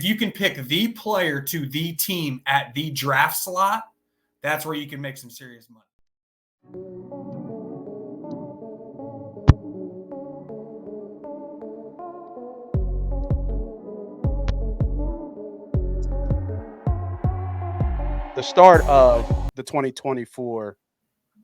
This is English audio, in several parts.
if you can pick the player to the team at the draft slot, that's where you can make some serious money. The start of the 2024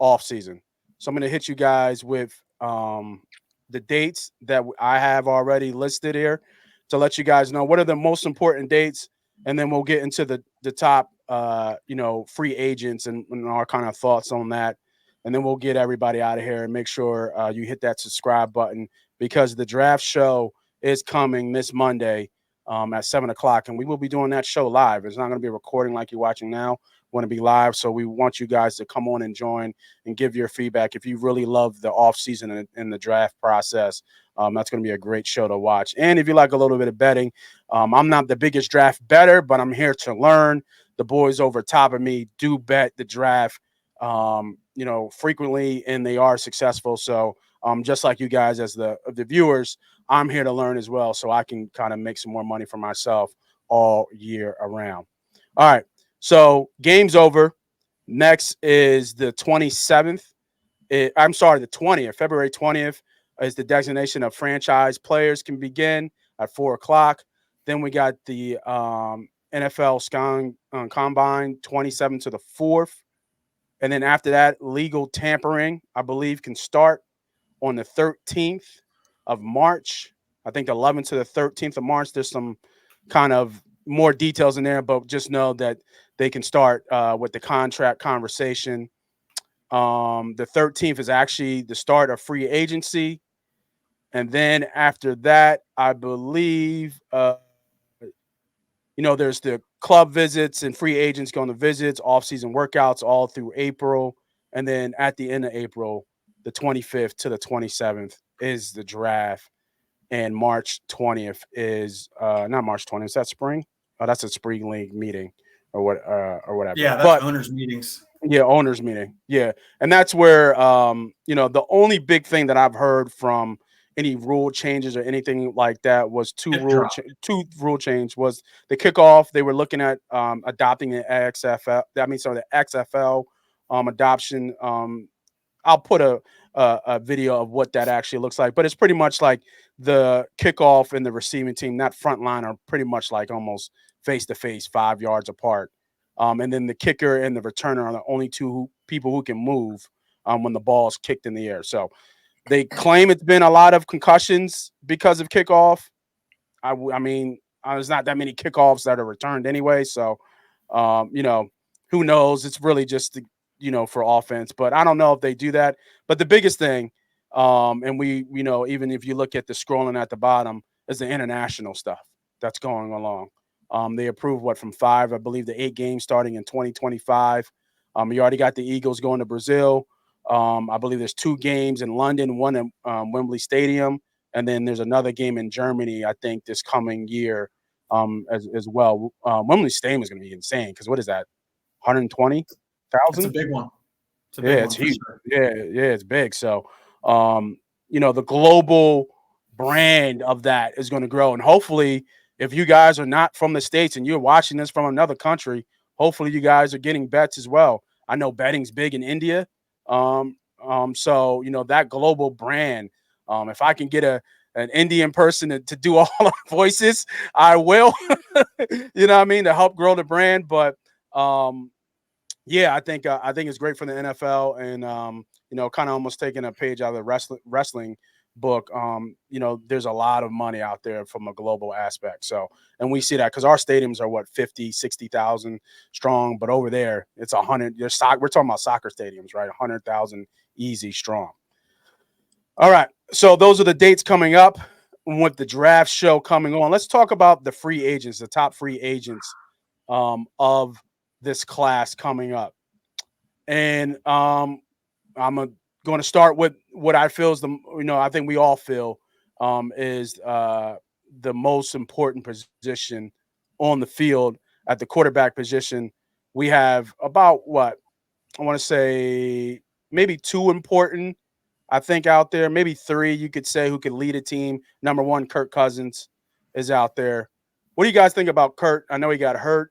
offseason. So I'm going to hit you guys with the dates that I have already listed here to let you guys know what are the most important dates, and then we'll get into the top free agents and our kind of thoughts on that, and then we'll get everybody out of here and make sure you hit that subscribe button because the draft show is coming this Monday at 7 o'clock, and we will be doing that show live. It's not going to be a recording like you're watching now. Want to be live, so we want you guys to come on and join and give your feedback. If you really love the offseason and the draft process, that's going to be a great show to watch. And if you like a little bit of betting, I'm not the biggest draft better, but I'm here to learn. The boys over top of me do bet the draft, frequently, and they are successful. So just like you guys as the viewers, I'm here to learn as well, so I can kind of make some more money for myself all year around. All right. So game's over. Next is the 27th. The 20th. February 20th is the designation of franchise players can begin at 4 o'clock. Then we got the NFL Combine 27th to the 4th. And then after that, legal tampering, I believe, can start on the 13th of March. I think the 11th to the 13th of March. There's some kind of more details in there, but just know that they can start with the contract conversation. The 13th is actually the start of free agency. And then after that, I believe, there's the club visits and free agents going to visits, off-season workouts all through April. And then at the end of April, the 25th to the 27th is the draft. And March 20th is not March 20th. Is that spring? Oh, that's a spring league meeting or whatever. Yeah, that's owners' meetings. Yeah, owners' meeting. Yeah, and that's where the only big thing that I've heard from any rule changes or anything like that was two rule change was the kickoff. They were looking at adopting the XFL. The XFL adoption. I'll put a video of what that actually looks like, but it's pretty much like the kickoff and the receiving team, that front line, are pretty much like almost face to face, 5 yards apart. And then the kicker and the returner are the only two people who can move when the ball is kicked in the air. So they claim it's been a lot of concussions because of kickoff. I mean, there's not that many kickoffs that are returned anyway. So, who knows? It's really just for offense. But I don't know if they do that. But the biggest thing, and even if you look at the scrolling at the bottom, is the international stuff that's going along. They approved from 5, I believe, to 8 games starting in 2025. You already got the Eagles going to Brazil. I believe there's 2 games in London, one in Wembley Stadium, and then there's another game in Germany, I think, this coming year as well. Wembley Stadium is going to be insane because what is that, 120,000? It's a big one. It's huge. Sure. Yeah, it's big. So, the global brand of that is going to grow, and hopefully, if you guys are not from the States and you're watching this from another country, hopefully you guys are getting bets as well. I know betting's big in India. So, that global brand, if I can get an Indian person to do all our voices, I will, to help grow the brand. But, yeah, I think it's great for the NFL and, kind of almost taking a page out of the wrestling book. There's a lot of money out there from a global aspect. So, and we see that because our stadiums are 50, 60,000 strong, but over there it's 100. We're talking about soccer stadiums, right? 100,000 easy strong. All right. So those are the dates coming up with the draft show coming on. Let's talk about the free agents, the top free agents of this class coming up. And I'm going to start with what I feel is I think we all feel is the most important position on the field at the quarterback position. We have about I want to say maybe 2 important, I think, out there, maybe 3 you could say who could lead a team. Number 1, Kirk Cousins is out there. What do you guys think about Kurt? I know he got hurt.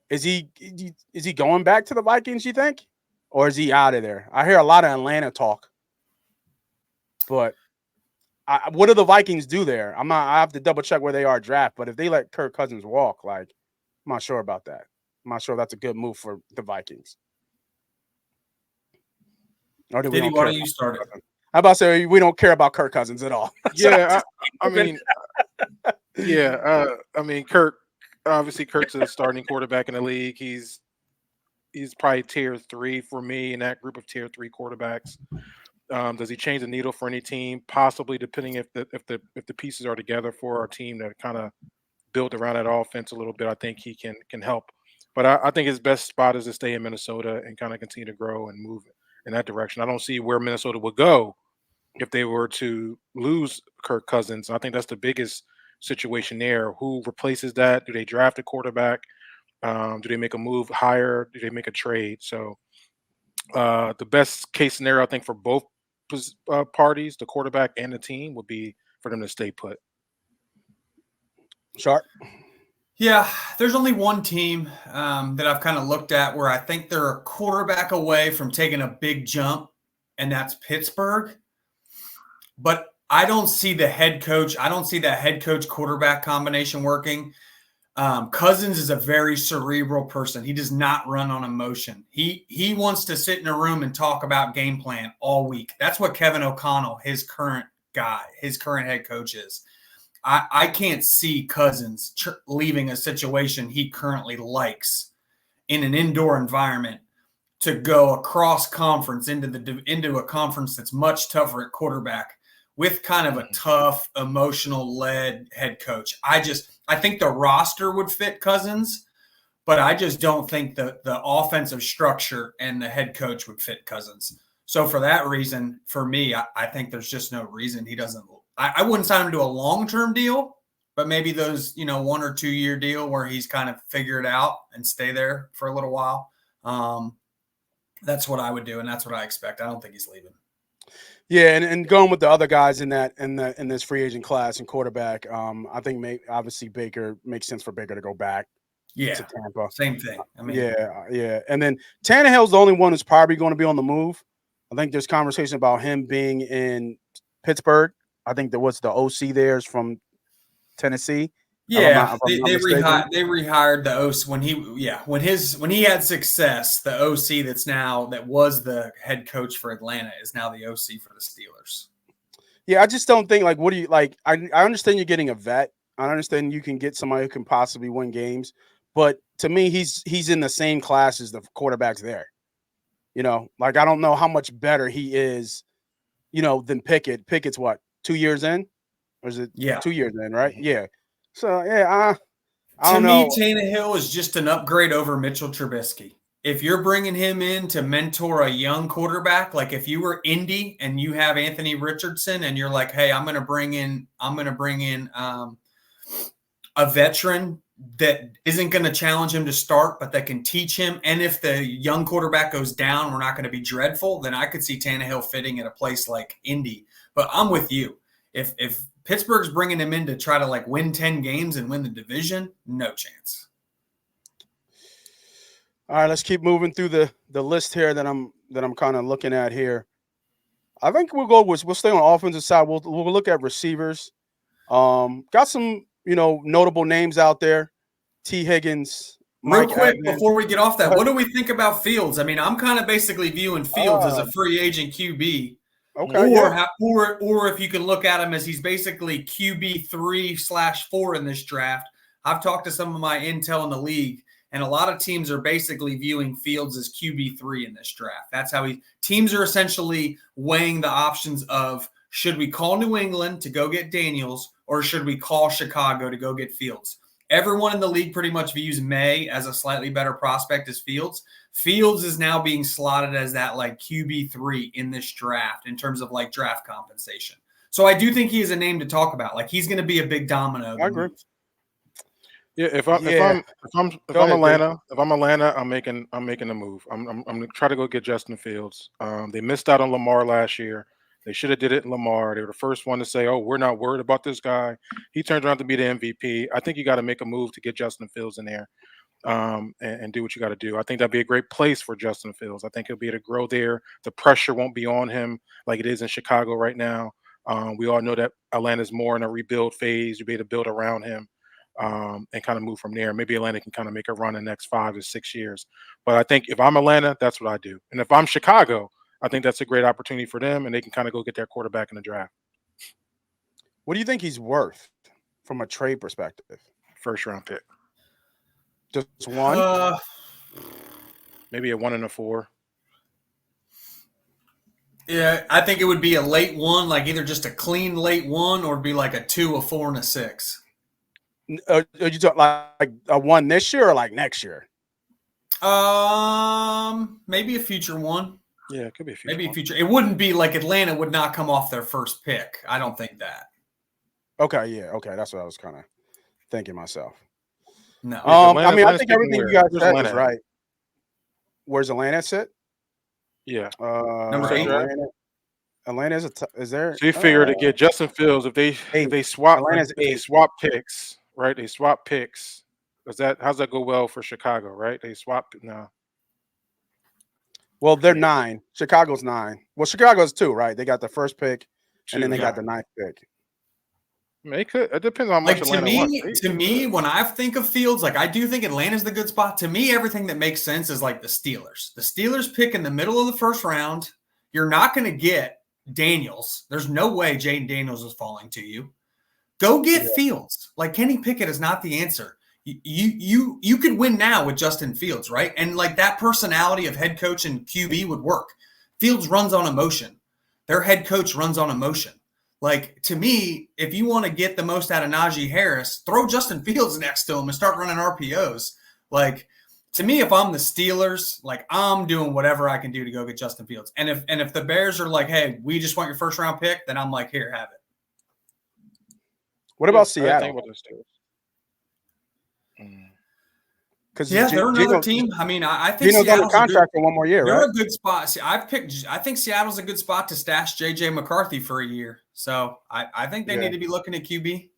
Is he going back to the Vikings, you think? Or is he out of there? I hear a lot of Atlanta talk. But what do the Vikings do there? I have to double check where they are draft, but if they let Kirk Cousins walk, like, I'm not sure about that. I'm not sure that's a good move for the Vikings. Or do we Diddy, why don't you start it? How about say we don't care about Kirk Cousins at all? Yeah, I mean, Kirk. Obviously, Kirk's a starting quarterback in the league. He's probably tier 3 for me in that group of tier 3 quarterbacks. Does he change the needle for any team? Possibly, depending if the pieces are together for our team that kind of build around that offense a little bit. I think he can help. But I think his best spot is to stay in Minnesota and kind of continue to grow and move in that direction. I don't see where Minnesota would go if they were to lose Kirk Cousins. I think that's the biggest situation there. Who replaces that? Do they draft a quarterback? Do they make a move higher? Do they make a trade? So the best case scenario, I think, for both parties, the quarterback and the team, would be for them to stay put. Sharp. Yeah, there's only one team that I've kind of looked at where I think they're a quarterback away from taking a big jump, and that's Pittsburgh. But I don't see the head coach. I don't see that head coach quarterback combination working. Cousins is a very cerebral person. He does not run on emotion. He wants to sit in a room and talk about game plan all week. That's what Kevin O'Connell, his current head coach is. I can't see Cousins leaving a situation he currently likes in an indoor environment to go across conference into a conference that's much tougher at quarterback with kind of a tough, emotional-led head coach. I think the roster would fit Cousins, but I just don't think the offensive structure and the head coach would fit Cousins. So for that reason, for me, I think there's just no reason he doesn't. I wouldn't sign him to a long-term deal, but maybe those 1 or 2 year deal where he's kind of figure it out and stay there for a little while. That's what I would do, and that's what I expect. I don't think he's leaving. Yeah, and going with the other guys in this free agent class and quarterback, I think obviously Baker makes sense for Baker to go back. Yeah, to Tampa. Same thing. I mean, yeah, and then Tannehill's the only one who's probably going to be on the move. I think there's conversation about him being in Pittsburgh. I think there was the OC there is from Tennessee. Yeah, they rehired the OC when he had success. The OC that was the head coach for Atlanta is now the OC for the Steelers. Yeah, I just don't think what do you like? I understand you're getting a vet. I understand you can get somebody who can possibly win games, but to me, he's in the same class as the quarterbacks there. I don't know how much better he is, than Pickett. Pickett's what, 2 years in, or is it 2 years in? Right? Yeah. So, yeah, I don't know. To me, Tannehill is just an upgrade over Mitchell Trubisky. If you're bringing him in to mentor a young quarterback, like if you were Indy and you have Anthony Richardson and you're like, hey, I'm going to bring in a veteran that isn't going to challenge him to start, but that can teach him. And if the young quarterback goes down, we're not going to be dreadful. Then I could see Tannehill fitting at a place like Indy. But I'm with you. If Pittsburgh's bringing him in to try to win 10 games and win the division, no chance. All right, let's keep moving through the list here that I'm kind of looking at here. I think we'll stay on the offensive side. We'll look at receivers. Got some notable names out there. T. Higgins. Real quick before we get off that, what do we think about Fields? I mean, I'm kind of basically viewing Fields as a free agent QB. Okay. Or if you can look at him as he's basically QB 3/4 in this draft. I've talked to some of my intel in the league, and a lot of teams are basically viewing Fields as QB 3 in this draft. That's how teams are essentially weighing the options of, should we call New England to go get Daniels, or should we call Chicago to go get Fields? Everyone in the league pretty much views May as a slightly better prospect as Fields. Fields is now being slotted as that QB 3 in this draft in terms of draft compensation. So I do think he is a name to talk about. He's going to be a big domino. I agree. Yeah, if I'm Atlanta, I'm making a move. I'm going to try to go get Justin Fields. They missed out on Lamar last year. They should have did it in Lamar. They were the first one to say, "Oh, we're not worried about this guy." He turns around to be the MVP. I think you got to make a move to get Justin Fields in there, and do what you got to do. I think that'd be a great place for Justin Fields. I think he'll be able to grow there. The pressure won't be on him like it is in Chicago right now. We all know that Atlanta's more in a rebuild phase. You'll be able to build around him, and kind of move from there. Maybe Atlanta can kind of make a run in the next 5 to 6 years. But I think if I'm Atlanta, that's what I do. And if I'm Chicago, I think that's a great opportunity for them, and they can kind of go get their quarterback in the draft. What do you think he's worth from a trade perspective? First round pick, Just one? maybe a 1 and a 4. Yeah, I think it would be a late one, like either just a clean late one, or be like a 2, a 4, and a 6. Are you talking like a one this year or like next year? Maybe a future one. Yeah, it could be a future. Maybe a future. It wouldn't be like Atlanta would not come off their first pick. I don't think that. Okay, yeah, okay. That's what I was kind of thinking myself. No. I mean, I think everything you guys said is right. Where's Atlanta sit? Yeah. Number 8. Atlanta is there? So you figure to get Justin Fields if they swap picks, right? They swap picks. How's that go well for Chicago, right? They swap no. Well, they're 9. Chicago's 9. Well, Chicago's 2, right? They got the first pick, and then they got the 9th pick. I mean, it depends on how much Atlanta wants. To me, when I think of Fields, like I do think Atlanta's the good spot. To me, everything that makes sense is like the Steelers. The Steelers pick in the middle of the first round. You're not going to get Daniels. There's no way Jaden Daniels is falling to you. Go get Fields. Like Kenny Pickett is not the answer. You could win now with Justin Fields, right? And like that personality of head coach and QB would work. Fields runs on emotion. Their head coach runs on emotion. Like, to me, if you want to get the most out of Najee Harris, throw Justin Fields next to him and start running RPOs. Like, to me, if I'm the Steelers, like I'm doing whatever I can do to go get Justin Fields. And if the Bears are like, hey, we just want your first round pick, then I'm like, here, have it. What about Seattle? Because they're another team. I mean, I think Geno's on the contract for one more year, they're right? a good spot. See, I think Seattle's a good spot to stash JJ McCarthy for a year. So I think they need to be looking at QB.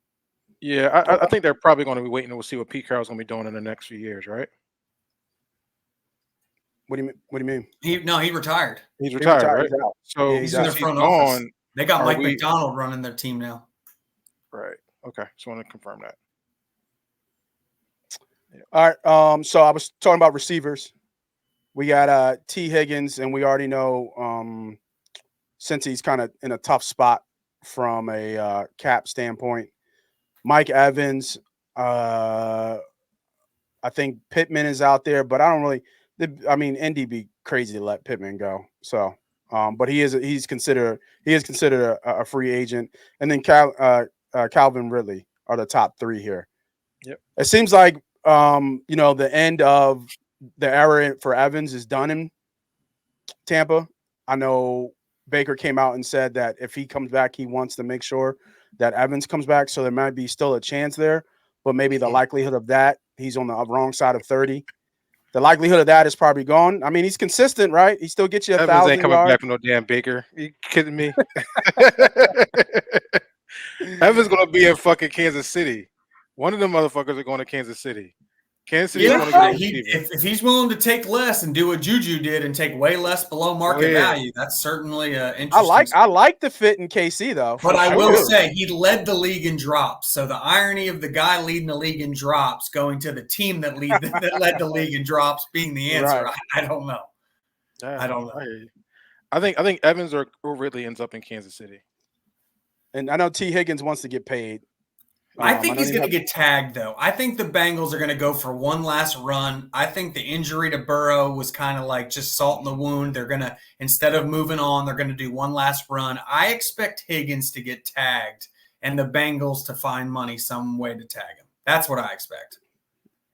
Yeah, I think they're probably going to be waiting to see what Pete Carroll's going to be doing in the next few years, right? What do you mean? He retired. He's retired, right? He's out. So he's in their front office. They got Mike McDonald running their team now. Right. Okay. Just want to confirm that. Yeah. All right. So I was talking about receivers. We got T. Higgins, and we already know since he's kind of in a tough spot from a cap standpoint. Mike Evans, I think Pittman is out there, but I don't really. I mean, Indy be crazy to let Pittman go. So, but he's considered a free agent, and then Calvin Ridley are the top 3 here. Yep. It seems like the end of the era for Evans is done in Tampa. I know Baker came out and said that if he comes back, he wants to make sure that Evans comes back. So there might be still a chance there, but maybe the likelihood of that, he's on the wrong side of 30. The likelihood of that is probably gone. I mean, he's consistent, right? He still gets you 1,000 Evans ain't coming yards. back from no damn Baker. You kidding me? Evans going to be in fucking Kansas City. One of them motherfuckers are going to Kansas City. Kansas City. If he's willing to take less and do what Juju did and take way less below market value, that's certainly interesting. I like the fit in KC though. But I will say he led the league in drops. So the irony of the guy leading the league in drops going to the team that led the league in drops being the answer, right. I don't know. I don't know. I think Evans or Ridley ends up in Kansas City. And I know T. Higgins wants to get paid. I think he's going to get tagged, though. I think the Bengals are going to go for one last run. I think the injury to Burrow was kind of like just salt in the wound. They're going to, instead of moving on, they're going to do one last run. I expect Higgins to get tagged and the Bengals to find money some way to tag him. That's what I expect.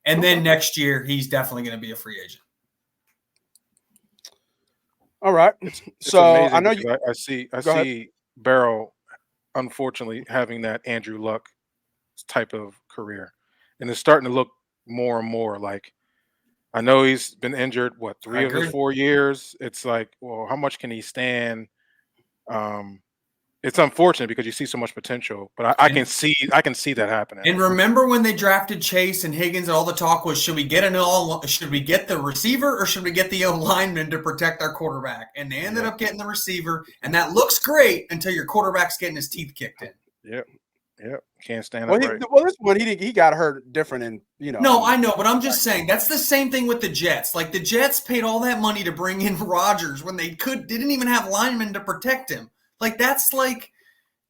And then next year, he's definitely going to be a free agent. All right. It's so I know I see Burrow, unfortunately, having that Andrew Luck type of career, and it's starting to look more and more like, I know he's been injured 3 of the 4 years. It's like, well, how much can he stand? It's unfortunate because you see so much potential, but I can see that happening. And remember when they drafted Chase and Higgins, and all the talk was, should we get the receiver or should we get the O lineman to protect our quarterback? And they ended up getting the receiver, and that looks great until your quarterback's getting his teeth kicked in. Yep. Can't stand well, upright. This one he got hurt different, and No, I know, but I'm just saying that's the same thing with the Jets. Like the Jets paid all that money to bring in Rodgers when they didn't even have linemen to protect him. Like that's like,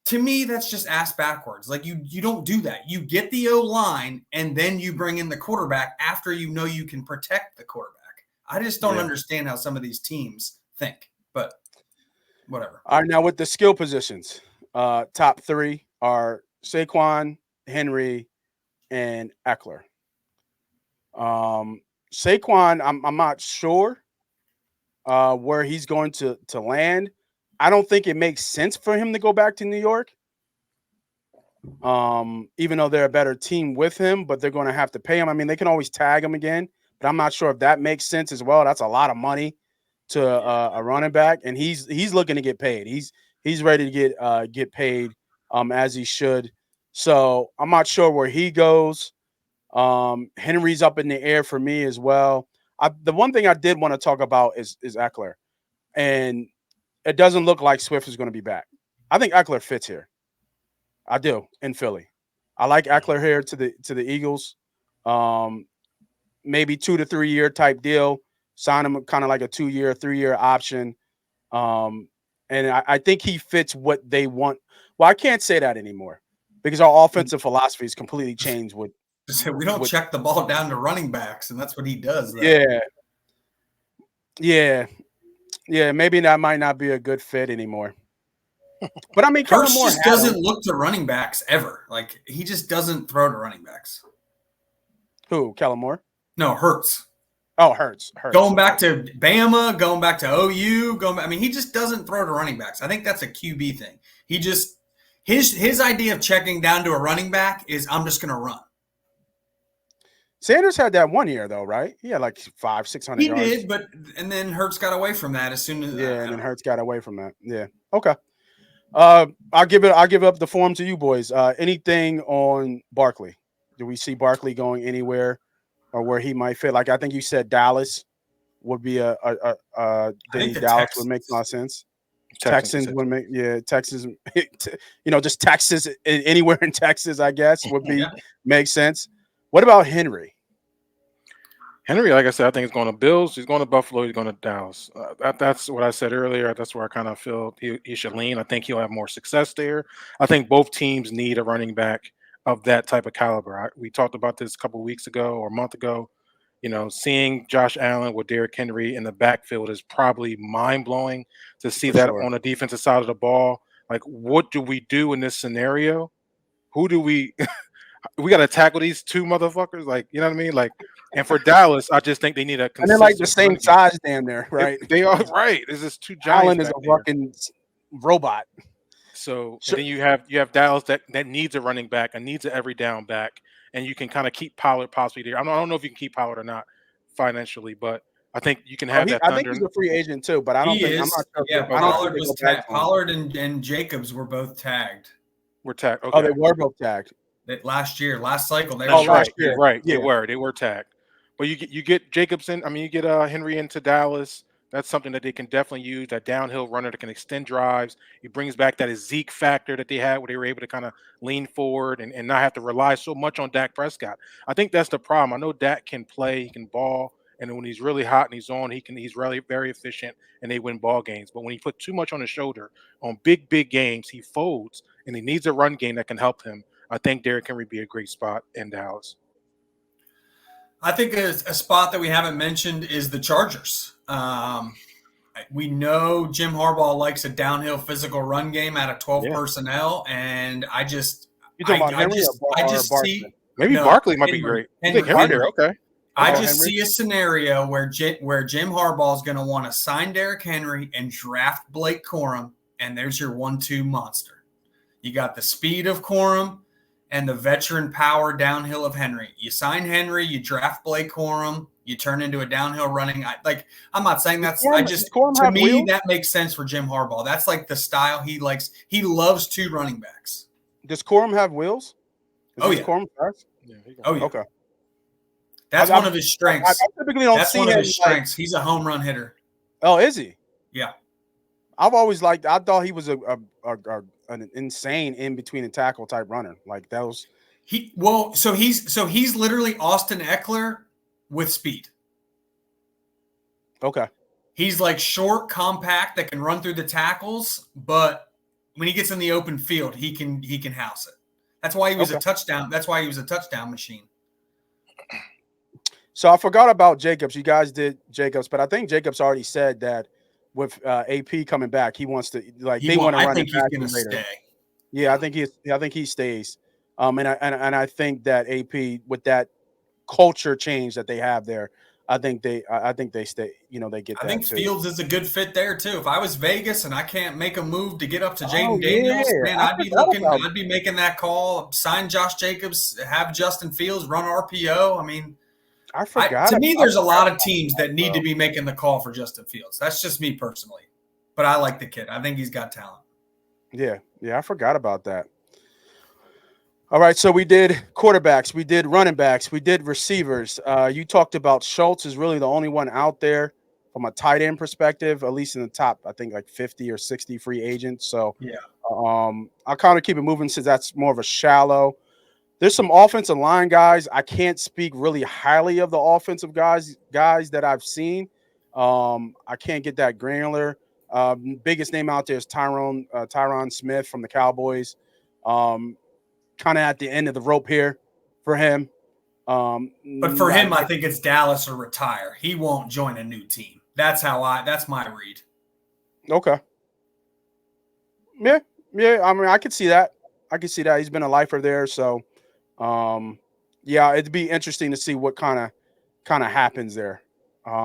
to me, that's just ass backwards. Like you don't do that. You get the O line and then you bring in the quarterback after you know you can protect the quarterback. I just don't understand how some of these teams think, but whatever. All right, now with the skill positions, top 3 are Saquon, Henry, and Eckler. Saquon, I'm not sure where he's going to land. I don't think it makes sense for him to go back to New York. Even though they're a better team with him, but they're going to have to pay him. I mean, they can always tag him again, but I'm not sure if that makes sense as well. That's a lot of money to a running back, and he's looking to get paid. He's ready to get paid as he should. So I'm not sure where he goes. Henry's up in the air for me as well. The one thing I did want to talk about is Eckler, and it doesn't look like Swift is going to be back. I think Eckler fits here. I do in Philly. I like Eckler here to the Eagles. Maybe 2 to 3 year type deal. Sign him kind of like a 2-year, 3-year option. And I think he fits what they want. Well, I can't say that anymore because our offensive philosophy is completely changed with. We don't check the ball down to running backs, and that's what he does. Though. Yeah. Maybe that might not be a good fit anymore. But I mean, Hurts just doesn't look to running backs ever. Like he just doesn't throw to running backs. Who? Kellen Moore? No, Hurts. Oh, Hurts. Going back to Bama, going back to OU, he just doesn't throw to running backs. I think that's a QB thing. He just his idea of checking down to a running back is I'm just going to run. Sanders had that 1 year though, right? He had like 500-600 yards. He did, and then Hurts got away from that as soon as and then Hurts got away from that. Yeah. Okay. I'll give up the form to you boys. Anything on Barkley? Do we see Barkley going anywhere or where he might fit? Like I think you said Dallas would be Dallas would make a lot of sense. Texans would make Texas, just Texas, anywhere in Texas, I guess would be make sense. What about Henry? Henry, like I said, I think he's going to Bills. He's going to Buffalo. He's going to Dallas. That's what I said earlier. That's where I kind of feel he should lean. I think he'll have more success there. I think both teams need a running back of that type of caliber. We talked about this a couple of weeks ago or a month ago. Seeing Josh Allen with Derrick Henry in the backfield is probably mind-blowing to see that on the defensive side of the ball. Like, what do we do in this scenario? Who do we – we got to tackle these two motherfuckers? Like, you know what I mean? Like, and for Dallas, I just think they need a consistent – and they're like the same size damn near, right? They are, right. It's just two giants. Allen is a fucking robot. So and then you have Dallas that needs a running back and needs an every down back, and you can kind of keep Pollard possibly there. I don't know if you can keep Pollard or not financially, but I think you can have that. I think he's a free agent too, but I don't think I'm not sure. Yeah, Pollard was tagged. Pollard and Jacobs were both tagged. Were tagged. Okay. Oh, they were both tagged. Last cycle. They were last year. Right. Yeah. They were tagged. But you get Jacobson. I mean, you get Henry into Dallas. That's something that they can definitely use, that downhill runner that can extend drives. He brings back that Zeke factor that they had where they were able to kind of lean forward and not have to rely so much on Dak Prescott. I think that's the problem. I know Dak can play, he can ball, and when he's really hot and he's on, he's really very efficient and they win ball games. But when he put too much on his shoulder on big games, he folds and he needs a run game that can help him. I think Derrick Henry would be a great spot in Dallas. I think a spot that we haven't mentioned is the Chargers. We know Jim Harbaugh likes a downhill physical run game out of 12 personnel, and I just see maybe Barkley might be great. I think Henry, okay. I just see a scenario where Jim Harbaugh is going to want to sign Derrick Henry and draft Blake Corum, and there's your 1-2 monster. You got the speed of Corum and the veteran power downhill of Henry. You sign Henry, you draft Blake Corum, You turn into a downhill running. I'm not saying that's. To me wheels? that makes sense for Jim Harbaugh. That's like the style he likes. He loves two running backs. Does Corum have wheels? Corum fast? Yeah, Oh yeah. Okay. That's one of his strengths. I typically don't That's see one of him. his strengths. He's a home run hitter. Oh, is he? Yeah. I've always liked. I thought he was an insane in between the tackle type runner. Like that was. So he's literally Austin Eckler with speed. Okay. He's like short, compact that can run through the tackles, but when he gets in the open field, he can house it. That's why he was a touchdown. That's why he was a touchdown machine. So I forgot about Jacobs. You guys did Jacobs, but I think Jacobs already said that with AP coming back, he wants to they want to run. I think he's going to stay. Yeah, I think he stays. And I think that AP with that culture change that they have there, I think they stay. They get. I think Fields is a good fit there too. If I was Vegas and I can't make a move to get up to Jaden Daniels, man, I'd be making that call. Sign Josh Jacobs, have Justin Fields run RPO. I mean, I forgot. To me, there's a lot of teams that need to be making the call for Justin Fields. That's just me personally, but I like the kid. I think he's got talent. Yeah, I forgot about that. All right, so we did quarterbacks, we did running backs, we did receivers. You talked about Schultz is really the only one out there from a tight end perspective, at least in the top, I think like 50 or 60 free agents. So yeah, I'll kind of keep it moving since that's more of a shallow. There's some offensive line guys. I can't speak really highly of the offensive guys that I've seen. I can't get that granular. Biggest name out there is Tyron Smith from the Cowboys. Kind of at the end of the rope here for him. But for him, I think it's Dallas or retire. He won't join a new team. That's my read. Okay. Yeah. I mean, I could see that. He's been a lifer there. So, yeah, it'd be interesting to see what kind of happens there.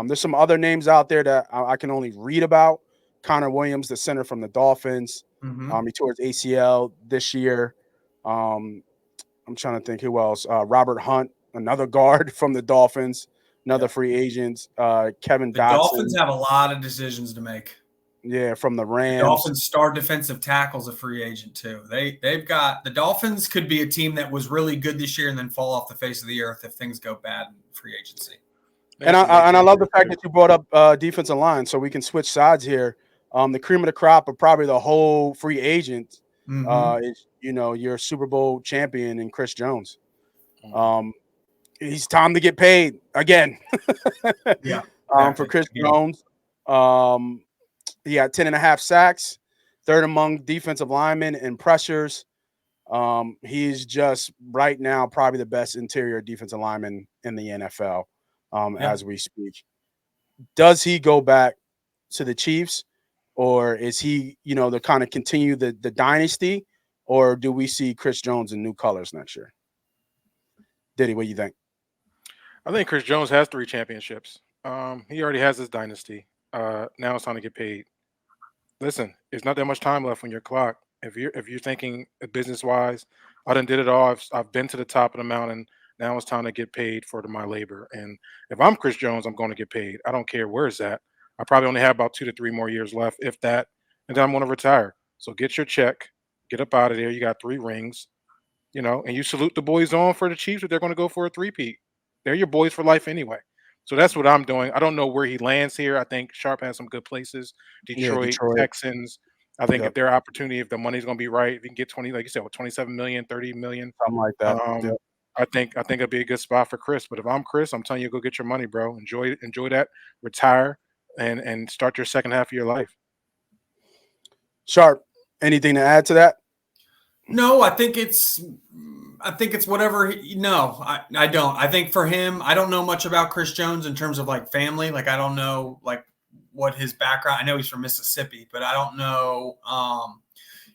There's some other names out there that I can only read about. Connor Williams, the center from the Dolphins. Mm-hmm. He tore his ACL this year. I'm trying to think who else. Robert Hunt, another guard from the Dolphins, another free agent. Kevin Dotson. The Dolphins have a lot of decisions to make. Yeah, from the Rams. The Dolphins' star defensive tackle's a free agent too. They've got the Dolphins could be a team that was really good this year and then fall off the face of the earth if things go bad in free agency. And I love the fact that you brought up defensive line, so we can switch sides here. The cream of the crop of probably the whole free agent is your Super Bowl champion in Chris Jones. He's time to get paid again. Yeah. For Chris Jones. He had 10.5 sacks, third among defensive linemen in pressures. He's just right now probably the best interior defensive lineman in the NFL as we speak. Does he go back to the Chiefs, or is he, to kind of continue the dynasty, or do we see Chris Jones in new colors next year? Diddy, what do you think? I think Chris Jones has 3 championships. He already has his dynasty. Now it's time to get paid. Listen, there's not that much time left on your clock. If you're thinking business wise, I done did it all. I've been to the top of the mountain. Now it's time to get paid for my labor. And if I'm Chris Jones, I'm going to get paid. I don't care where it's at. I probably only have about 2 to 3 more years left, if that, and then I'm going to retire. So get your check, get up out of there. You got 3 rings, and you salute the boys on for the Chiefs if they're going to go for a 3-peat. They're your boys for life anyway. So that's what I'm doing. I don't know where he lands here. I think Sharp has some good places. Detroit. Texans. I think if their opportunity, if the money's going to be right, if you can get 20, like you said, 27 million, 30 million, something like that. I think it'd be a good spot for Chris. But if I'm Chris, I'm telling you, go get your money, bro. Enjoy that, retire, and start your second half of your life. Sharp, anything to add to that? No, I think it's whatever. No, I don't. I think for him, I don't know much about Chris Jones in terms of like family. Like I don't know like what his background. I know he's from Mississippi, but I don't know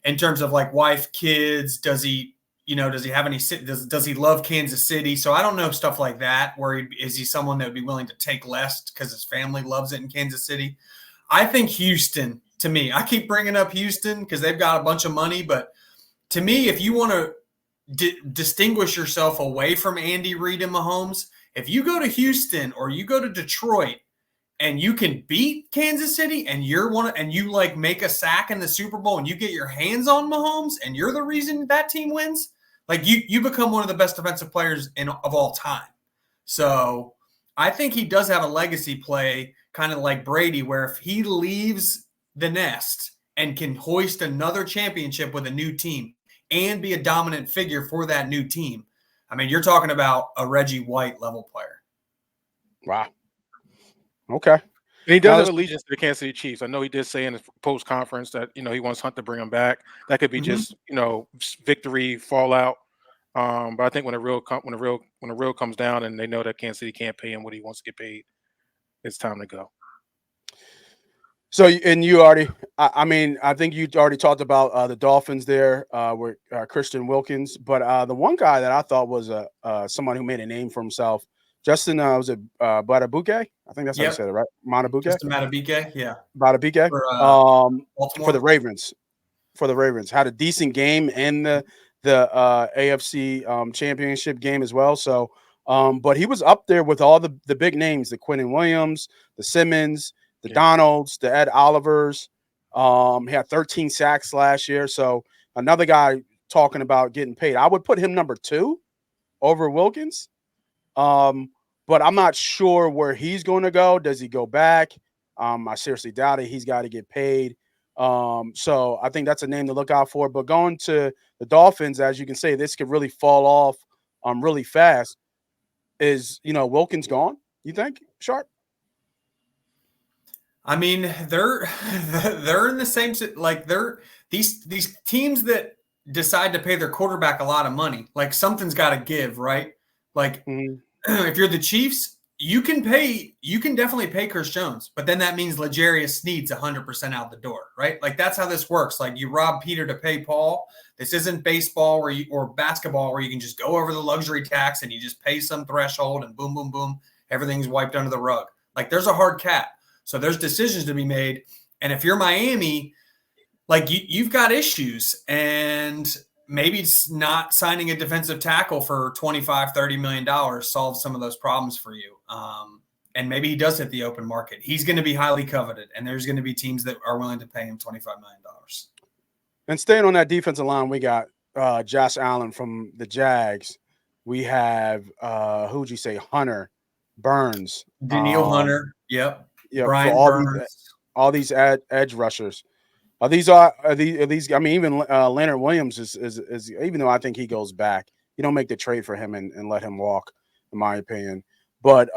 in terms of like wife, kids. Does he have any? Does he love Kansas City? So I don't know stuff like that. Is he someone that would be willing to take less because his family loves it in Kansas City? I think Houston. To me, I keep bringing up Houston because they've got a bunch of money, but to me, if you want to distinguish yourself away from Andy Reid and Mahomes, If you go to Houston or you go to Detroit and you can beat Kansas City and you like make a sack in the Super Bowl and you get your hands on Mahomes and you're the reason that team wins, like you become one of the best defensive players of all time. So I think he does have a legacy play, kind of like Brady, where if he leaves the nest and can hoist another championship with a new team and be a dominant figure for that new team, I mean, you're talking about a Reggie White level player. Wow. Okay. And he does have allegiance to the Kansas City Chiefs. I know he did say in his post conference that he wants Hunt to bring him back. That could be just victory fallout. But I think when the real comes down and they know that Kansas City can't pay him what he wants to get paid, it's time to go. So, and you already, I think you already talked about the Dolphins there with Christian Wilkins, but the one guy that I thought was someone who made a name for himself, Justin, was it Badabuke? I think that's how you said it, right? Matabuke? Justin Madubuike, yeah. Badabuke? For the Ravens. For the Ravens. Had a decent game in the AFC championship game as well. So, but he was up there with all the big names, the Quinnen Williams, the Simmons, the Donalds, the Ed Olivers. He had 13 sacks last year. So another guy talking about getting paid. I would put him number 2 over Wilkins. But I'm not sure where he's going to go. Does he go back? I seriously doubt it. He's got to get paid. So I think that's a name to look out for. But going to the Dolphins, as you can say, this could really fall off really fast. Is Wilkins gone? You think, Sharp? I mean, they're in the same, like these teams that decide to pay their quarterback a lot of money. Like something's got to give, right? Like if you're the Chiefs, you can definitely pay Chris Jones, but then that means L'Jarius Sneed's 100% out the door, right? Like that's how this works. Like you rob Peter to pay Paul. This isn't baseball or basketball where you can just go over the luxury tax and you just pay some threshold and boom, boom, boom, everything's wiped under the rug. Like there's a hard cap. So there's decisions to be made. And if you're Miami, like you've got issues, and maybe it's not signing a defensive tackle for $25, $30 million solves some of those problems for you. And maybe he does hit the open market. He's going to be highly coveted, and there's going to be teams that are willing to pay him $25 million. And staying on that defensive line, we got Josh Allen from the Jags. We have, who'd you say, Hunter, Burns. Daniil Hunter, yep. Yeah, Brian for Burns. all these edge rushers. Are these? I mean, even Leonard Williams is even though I think he goes back, you don't make the trade for him and let him walk, in my opinion. But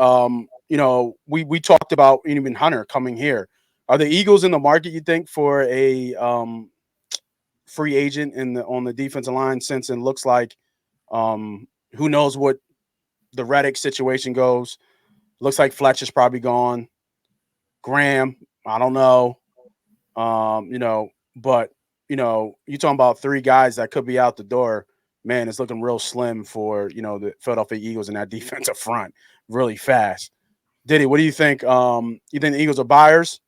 we talked about even Hunter coming here. Are the Eagles in the market, you think, for a free agent on the defensive line? Since it looks like who knows what the Reddick situation goes. Looks like Fletcher's probably gone. Graham, I don't know. But you're talking about 3 guys that could be out the door. Man, it's looking real slim for the Philadelphia Eagles in that defensive front really fast. Diddy, what do you think? You think the Eagles are buyers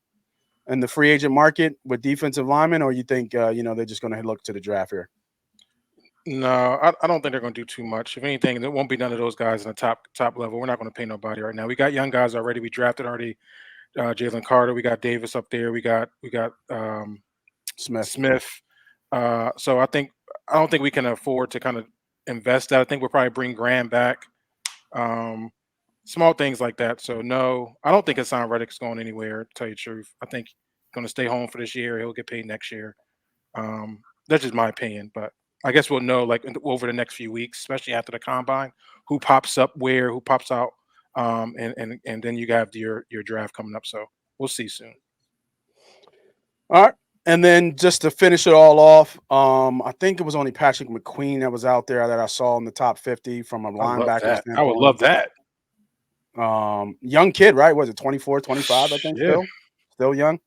in the free agent market with defensive linemen, or you think they're just going to look to the draft here? No, I don't think they're going to do too much. If anything, there won't be none of those guys in the top level. We're not going to pay nobody right now. We got young guys already. We drafted already. Jalen Carter, we got Davis up there. We got Smith. So I don't think we can afford to kind of invest that. I think we'll probably bring Graham back. Small things like that. So no, I don't think Hassan Reddick's going anywhere, to tell you the truth. I think he's going to stay home for this year. He'll get paid next year. That's just my opinion, but I guess we'll know over the next few weeks, especially after the combine, who pops up where, who pops out. And then you have your draft coming up. So we'll see soon. All right. And then just to finish it all off, I think it was only Patrick McQueen that was out there that I saw in the top 50 from a linebacker standpoint. I would love that. Young kid, right? Was it 24, 25, I think, still young?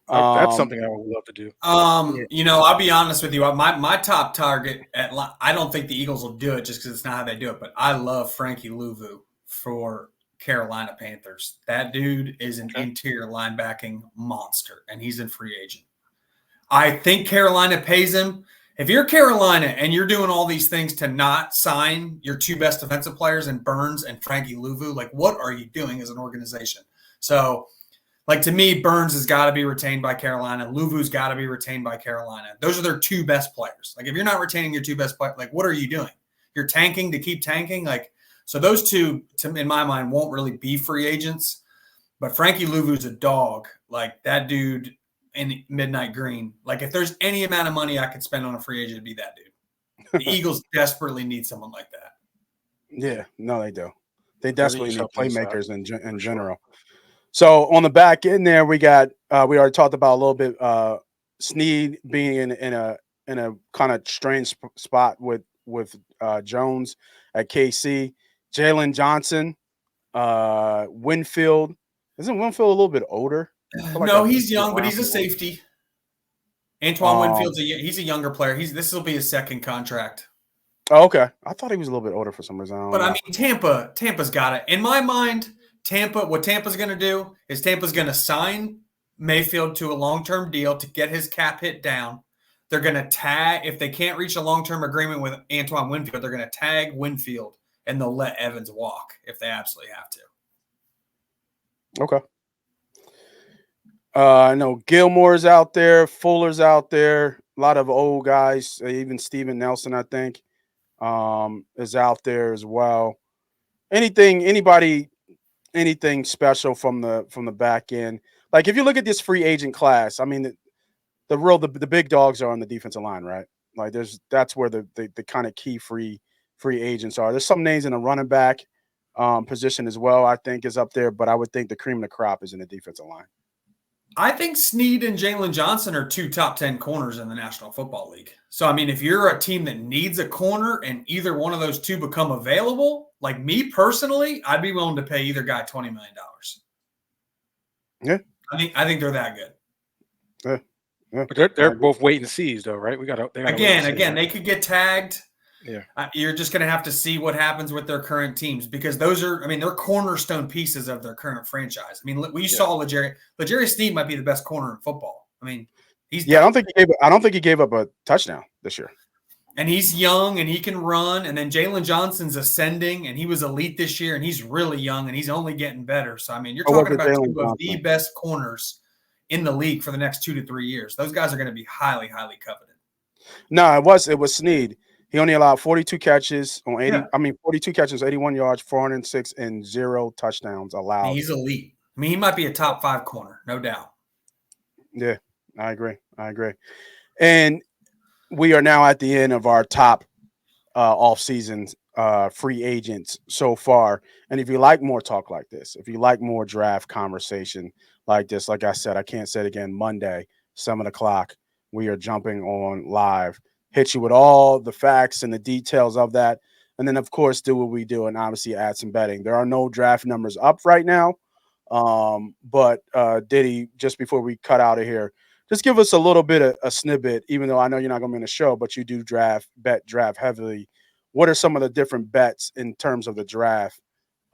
That's something I would love to do. I'll be honest with you. My top target I don't think the Eagles will do it just because it's not how they do it, but I love Frankie Louvu for Carolina Panthers. That dude is an interior linebacking monster, and he's a free agent. I think Carolina pays him, If you're Carolina and you're doing all these things to not sign your two best defensive players in Burns and Frankie Louvu, like what are you doing as an organization? So, like to me, Burns has got to be retained by Carolina. Louvu's got to be retained by Carolina. Those are their two best players. Like if you're not retaining your two best players, like what are you doing? You're tanking to keep tanking. Like so, those two, in my mind, won't really be free agents. But Frankie Louvu's a dog. Like that dude in Midnight Green. Like if there's any amount of money I could spend on a free agent, it'd be that dude. The Eagles desperately need someone like that. Yeah, no, they do. They desperately need playmakers in general. Sure. So on the back end there, we got we already talked about a little bit Snead being in a kind of strange spot with Jones at KC. Jalen Johnson, Winfield. Isn't Winfield a little bit older? No, he's young, but he's a safety. Antoine Winfield's he's a younger player. This will be his second contract. Oh, okay. I thought he was a little bit older for some reason. But I mean, Tampa's got it. In my mind, what Tampa's going to do is Tampa's going to sign Mayfield to a long-term deal to get his cap hit down. They're going to tag, if they can't reach a long-term agreement with Antoine Winfield, they're going to tag Winfield and they'll let Evans walk if they absolutely have to. Okay. I know Gilmore's out there, Fuller's out there, a lot of old guys, even Steven Nelson, I think, is out there as well. Anything special from the back end? Like if you look at this free agent class, I mean the big dogs are on the defensive line, right? Like that's where the kind of key free agents are. There's some names in the running back position as well, I think is up there, but I would think the cream of the crop is in the defensive line. I think Snead and Jalen Johnson are two top 10 corners in the National Football League. So, I mean, if you're a team that needs a corner and either one of those two become available, like me personally, I'd be willing to pay either guy $20 million. Yeah. I think they're that good. Yeah. But they're both wait and sees, though, right? Again, they could get tagged. Yeah. You're just going to have to see what happens with their current teams because they're cornerstone pieces of their current franchise. I mean, we saw L'Jarius Sneed might be the best corner in football. I mean, I don't think he gave up a touchdown this year. And he's young and he can run. And then Jalen Johnson's ascending and he was elite this year and he's really young and he's only getting better. So, I mean, you're talking about two of the best corners in the league for the next 2 to 3 years. Those guys are going to be highly, highly coveted. No, it was Snead. He only allowed 42 catches on 80. Yeah. I mean, 42 catches, 81 yards, 406, and 0 touchdowns allowed. He's elite. I mean, he might be a top 5 corner, no doubt. Yeah, I agree. And we are now at the end of our top off-season free agents so far. And if you like more talk like this, if you like more draft conversation like this, like I said, I can't say it again, Monday, 7 o'clock, we are jumping on live. Hit you with all the facts and the details of that. And then, of course, do what we do and obviously add some betting. There are no draft numbers up right now. But Diddy, just before we cut out of here, just give us a little bit of a snippet, even though I know you're not going to be in the show, but you do draft heavily. What are some of the different bets in terms of the draft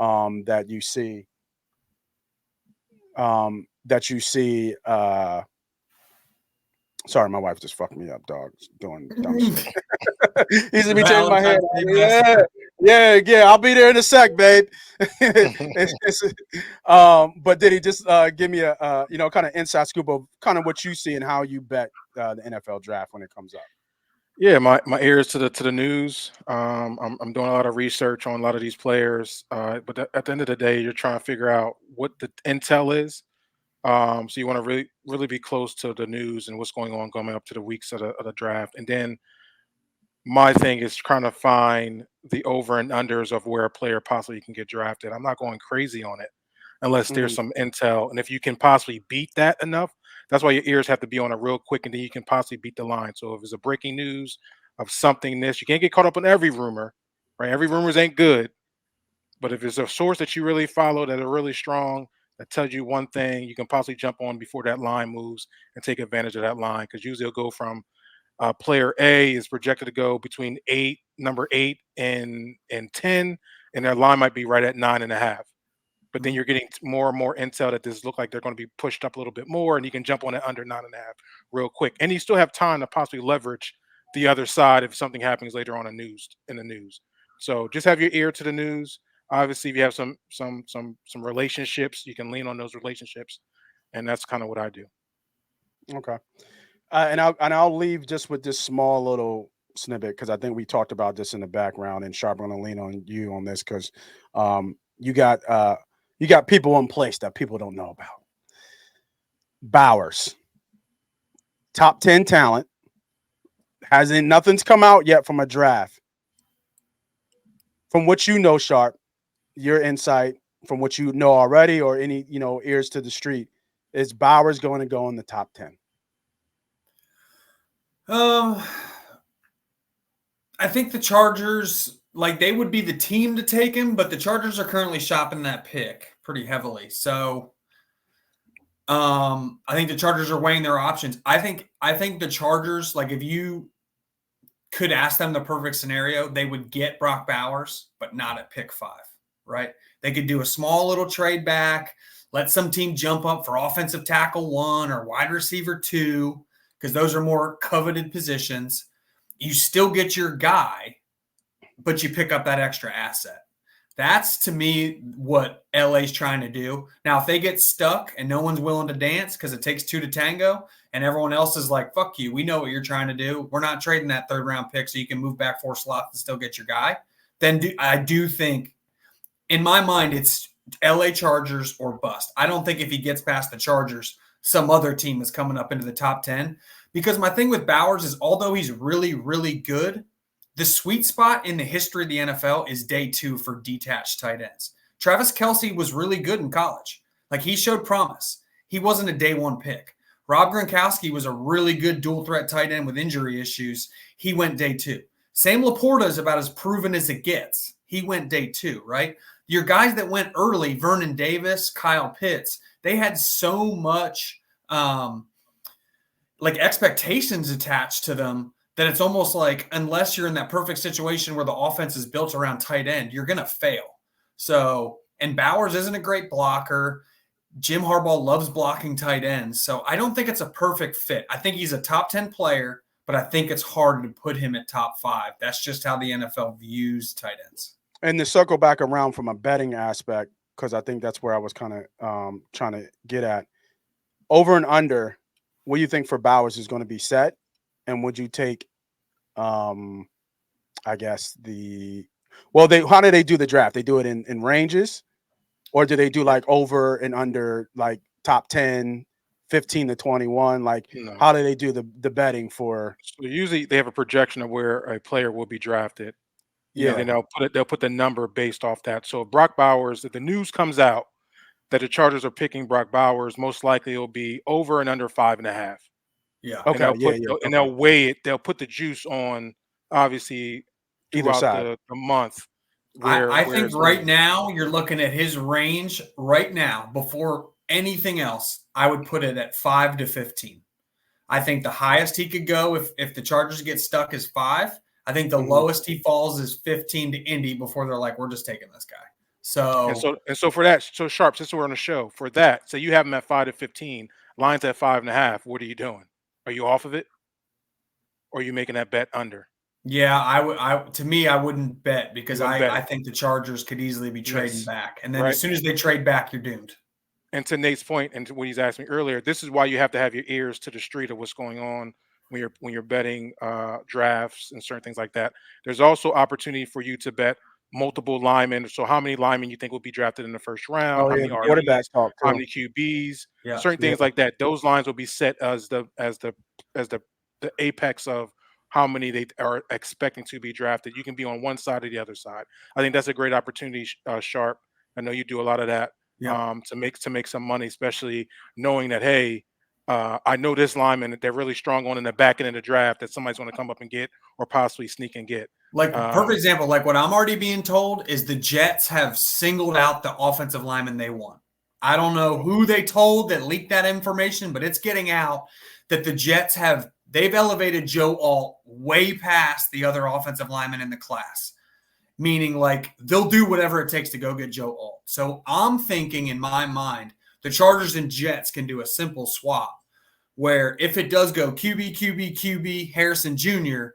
that you see? Sorry, my wife just fucked me up, dog. Doing dumb shit. Easy me changing my head. Yeah. I'll be there in a sec, babe. But did he just give me a kind of inside scoop of kind of what you see and how you bet the NFL draft when it comes up? Yeah, my ears to the news. I'm doing a lot of research on a lot of these players. But at the end of the day, you're trying to figure out what the intel is. So you want to really be close to the news and what's going on coming up to the weeks of the draft. And then my thing is trying to find the over and unders of where a player possibly can get drafted. I'm not going crazy on it unless there's some intel. And if you can possibly beat that enough, that's why your ears have to be on it real quick, and then you can possibly beat the line. So if it's a breaking news of something you can't get caught up in every rumor, right? Every rumors ain't good. But if it's a source that you really follow that are really strong, that tells you one thing, you can possibly jump on before that line moves and take advantage of that line. Because usually it'll go from player A is projected to go between number 8 and 10, and their line might be right at 9.5. But then you're getting more and more intel that this look like they're going to be pushed up a little bit more, and you can jump on it under 9.5 real quick. And you still have time to possibly leverage the other side if something happens later on in the news. So just have your ear to the news. Obviously, if you have some relationships, you can lean on those relationships, and that's kind of what I do. Okay. And I'll leave just with this small little snippet because I think we talked about this in the background, and Sharp, I'm gonna lean on you on this because you got people in place that people don't know about. Bowers, top 10 talent, nothing's come out yet from a draft. From what you know, Sharp, your insight from what you know already, or any ears to the street, is Bowers going to go in the top 10? I think the Chargers, like, they would be the team to take him, but the Chargers are currently shopping that pick pretty heavily. So I think the Chargers are weighing their options. I think the Chargers, like, if you could ask them the perfect scenario, they would get Brock Bowers, but not at pick 5, right? They could do a small little trade back, let some team jump up for offensive tackle 1 or wide receiver 2, because those are more coveted positions. You still get your guy, but you pick up that extra asset. That's, to me, what LA's trying to do. Now, if they get stuck and no one's willing to dance because it takes 2 to tango and everyone else is like, fuck you, we know what you're trying to do, we're not trading that 3rd-round pick so you can move back 4 slots and still get your guy, then I do think, in my mind, it's LA Chargers or bust. I don't think if he gets past the Chargers, some other team is coming up into the top 10. Because my thing with Bowers is, although he's really, really good, the sweet spot in the history of the NFL is day 2 for detached tight ends. Travis Kelce was really good in college. Like, he showed promise. He wasn't a day 1 pick. Rob Gronkowski was a really good dual threat tight end with injury issues. He went day 2. Sam Laporta is about as proven as it gets. He went day 2, right? Your guys that went early, Vernon Davis, Kyle Pitts, they had so much expectations attached to them that it's almost like, unless you're in that perfect situation where the offense is built around tight end, you're going to fail. So, and Bowers isn't a great blocker. Jim Harbaugh loves blocking tight ends. So I don't think it's a perfect fit. I think he's a top 10 player, but I think it's hard to put him at top 5. That's just how the NFL views tight ends. And to circle back around from a betting aspect, because I think that's where I was kind of trying to get at. Over and under, what do you think for Bowers is going to be set? And would you take, how do they do the draft? They do it in ranges, or do they do like over and under, like top 10, 15 to 21? Like, No. how do they do the betting for? So usually they have a projection of where a player will be drafted. Yeah. And then they'll put the number based off that. So if Brock Bowers, if the news comes out that the Chargers are picking Brock Bowers, most likely it'll be over and under 5.5. Yeah. Okay. And they'll weigh it. They'll put the juice on, obviously, Either throughout side. the month. I think right now you're looking at his range right now, before anything else, I would put it at 5 to 15. I think the highest he could go if the Chargers get stuck is 5. I think the lowest he falls is 15 to Indy before they're like, we're just taking this guy. So for that, so Sharp, since we're on the show, for that, so you have him at 5 to 15, Lions at 5.5. What are you doing? Are you off of it? Or are you making that bet under? Yeah, I wouldn't bet, because I think the Chargers could easily be trading back. And then as soon as they trade back, you're doomed. And to Nate's point, and to what he's asked me earlier, this is why you have to have your ears to the street of what's going on when you're betting drafts and certain things like that. There's also opportunity for you to bet multiple linemen. So how many linemen you think will be drafted in the first round? Oh, how yeah, many quarterbacks talk too. How many QBs? Certain things like that. Those lines will be set as the apex of how many they are expecting to be drafted. You can be on one side or the other side. I think that's a great opportunity, Sharp. I know you do a lot of that. To make some money, especially knowing that, hey, I know this lineman that they're really strong on in the back end of the draft that somebody's going to come up and get, or possibly sneak and get. Like, perfect example, like what I'm already being told is the Jets have singled out the offensive lineman they want. I don't know who they told that leaked that information, but it's getting out that the Jets they've elevated Joe Alt way past the other offensive linemen in the class. Meaning, like, they'll do whatever it takes to go get Joe Alt. So I'm thinking, in my mind, the Chargers and Jets can do a simple swap where if it does go QB, QB, QB, Harrison Jr.,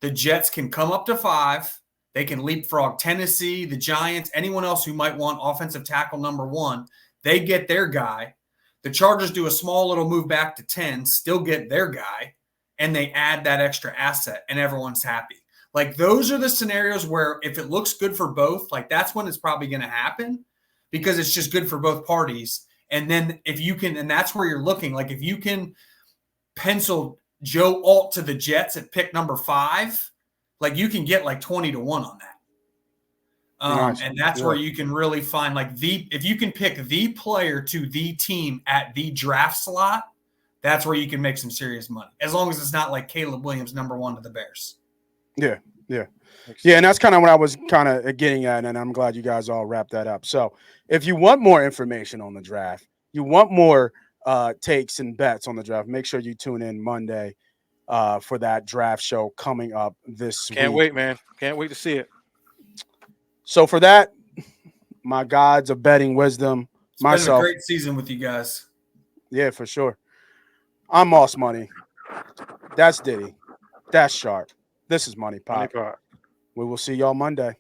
the Jets can come up to 5. They can leapfrog Tennessee, the Giants, anyone else who might want offensive tackle number 1. They get their guy. The Chargers do a small little move back to 10, still get their guy, and they add that extra asset, and everyone's happy. Like, those are the scenarios where if it looks good for both, like, that's when it's probably going to happen because it's just good for both parties. And then if you can, and that's where you're looking, like, if you can pencil Joe Alt to the Jets at pick number 5, like, you can get like 20 to 1 on that. Nice. And that's where you can really find, like, if you can pick the player to the team at the draft slot, that's where you can make some serious money, as long as it's not like Caleb Williams number 1 to the Bears. Yeah. And that's kind of what I was kind of getting at, and I'm glad you guys all wrapped that up. So if you want more information on the draft, you want more takes and bets on the draft, make sure you tune in Monday for that draft show coming up this week. Can't wait, man. Can't wait to see it. So for that, my gods of betting wisdom, It's myself. been a great season with you guys. Yeah, for sure. I'm Moss Money. That's Diddy. That's Sharp. This is Money Pop. Money Pot. We will see y'all Monday.